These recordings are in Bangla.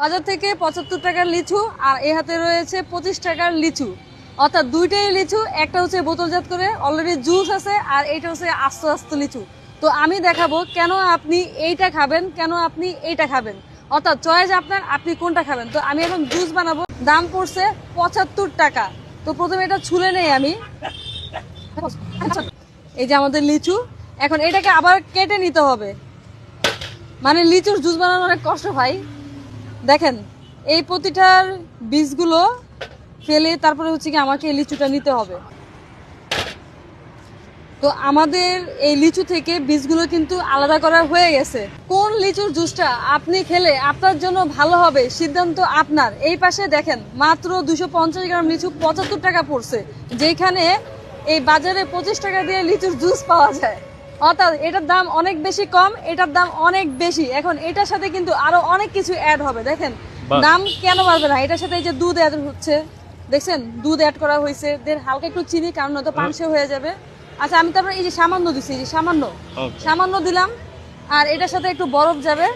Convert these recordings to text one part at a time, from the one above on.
বাজার থেকে 75 টাকার লিচু আর এই হাতে রয়েছে 25 টাকার লিচু, অর্থাৎ দুইটাই লিচু। একটা হচ্ছে বোতলজাত করে অলরেডি জুস আছে, আর এইটা হচ্ছে আস্ত আস্ত লিচু। তো আমি দেখাবো কেন আপনি এইটা খাবেন, কেন আপনি এইটা খাবেন, অর্থাৎ চয়েস আপনার, আপনি কোনটা খাবেন। তো আমি এখন জুস বানাবো, দাম পড়ছে 75 টাকা। তো প্রথমে এটা ছুলে নেই আমি। এই যে আমাদের লিচু, এখন এটাকে আবার কেটে নিতে হবে, মানে লিচুর জুস বানানো অনেক কষ্ট ভাই। দেখেন এই প্রতিটার বীজগুলো ফেলে তারপরে হচ্ছে কি আমাকে এই লিচুটা নিতে হবে। তো আমাদের এই লিচু থেকে বীজগুলো কিন্তু আলাদা করা হয়ে গেছে। কোন লিচুর জুসটা আপনি খেলে আপনার জন্য ভালো হবে সিদ্ধান্ত আপনার। এই পাশে দেখেন মাত্র 250 গ্রাম লিচু 75 টাকা পড়ছে, যেখানে এই বাজারে 25 টাকা দিয়ে লিচুর জুস পাওয়া যায়। অর্থাৎ এটার দাম অনেক বেশি কম, এটার দাম অনেক বেশি। এখন এটার সাথে কিন্তু আরো অনেক কিছু অ্যাড হবে। দেখেন দাম কেন বাড়বে না, এটার সাথে এই যে দুধ অ্যাড হচ্ছে, দেখছেন দুধ অ্যাড করা হয়েছে, হালকা একটু চিনি, কারণ নয়তো পানসে হয়ে যাবে। আচ্ছা আমি তারপরে এই যে সামান্য দিচ্ছি, এই যে সামান্য দিলাম, আর এটার সাথে একটু বরফ যাবে।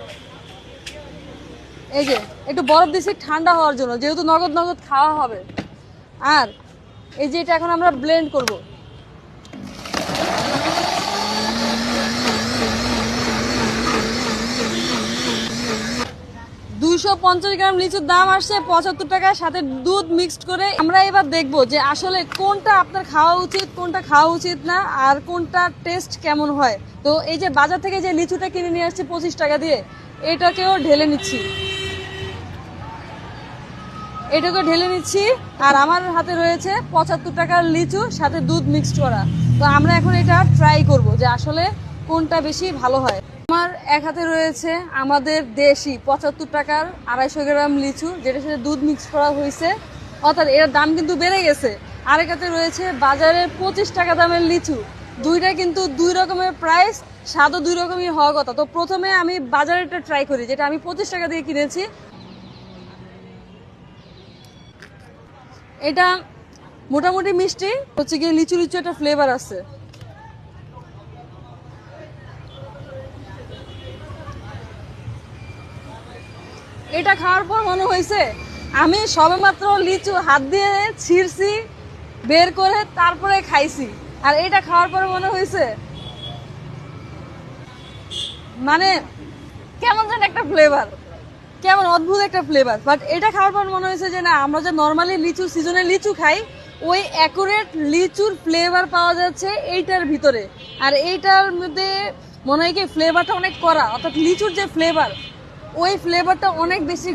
এই যে একটু বরফ দিচ্ছি ঠান্ডা হওয়ার জন্য, যেহেতু নগদ নগদ খাওয়া হবে। আর এই যে এটা এখন আমরা ব্লেন্ড করব। 250 গ্রাম লিচুর দাম আসছে 75 টাকার, সাথে দুধ মিক্সড করে। আমরা এবার দেখবো যে আসলে কোনটা আপনার খাওয়া উচিত, কোনটা খাওয়া উচিত না, আর কোনটা টেস্ট কেমন হয়। তো এই যে বাজার থেকে যে লিচুটা কিনে নিয়ে আসছি 25 টাকা দিয়ে, এটাকেও ঢেলে নিচ্ছি, আর আমার হাতে রয়েছে 75 টাকার লিচু, সাথে দুধ মিক্সড করা। তো আমরা এখন এটা ট্রাই করব যে আসলে কোনটা বেশি ভালো হয়। আমার এক হাতে রয়েছে আমাদের দেশি 75 টাকার 250 গ্রাম লিচু, যেটার সাথে দুধ মিক্স করা হয়েছে, অর্থাৎ এর দাম কিন্তু বেড়ে গেছে। আরেক হাতে রয়েছে বাজারের 25 টাকা দামের লিচু। দুইটা কিন্তু দুই রকমের প্রাইস, স্বাদও দুই রকমই হওয়ার কথা। তো প্রথমে আমি বাজারেরটা ট্রাই করি, যেটা আমি 25 টাকা দিয়ে কিনেছি। এটা মোটামুটি মিষ্টি, হচ্ছে গিয়ে লিচু লিচু একটা ফ্লেভার আছে। এটা খাওয়ার পর মনে হয়েছে আমি সবেমাত্র লিচু হাত দিয়ে ছিঁড়ছি, বের করে তারপরে খাইছি। আর এটা খাওয়ার পরে মনে হয়েছে মানে কেমন যেন একটা ফ্লেভার, কেমন অদ্ভুত একটা ফ্লেভার। বাট এটা খাওয়ার পর মনে হয়েছে যে না, আমরা যে নর্মালি লিচু সিজনে লিচু খাই, ওই অ্যাকুরেট লিচুর ফ্লেভার পাওয়া যাচ্ছে এইটার ভিতরে। আর এইটার মধ্যে মনে হয় কি ফ্লেভারটা অনেক কড়া, অর্থাৎ লিচুর যে ফ্লেভার, ওই ফ্লেভারটা অনেক বেশি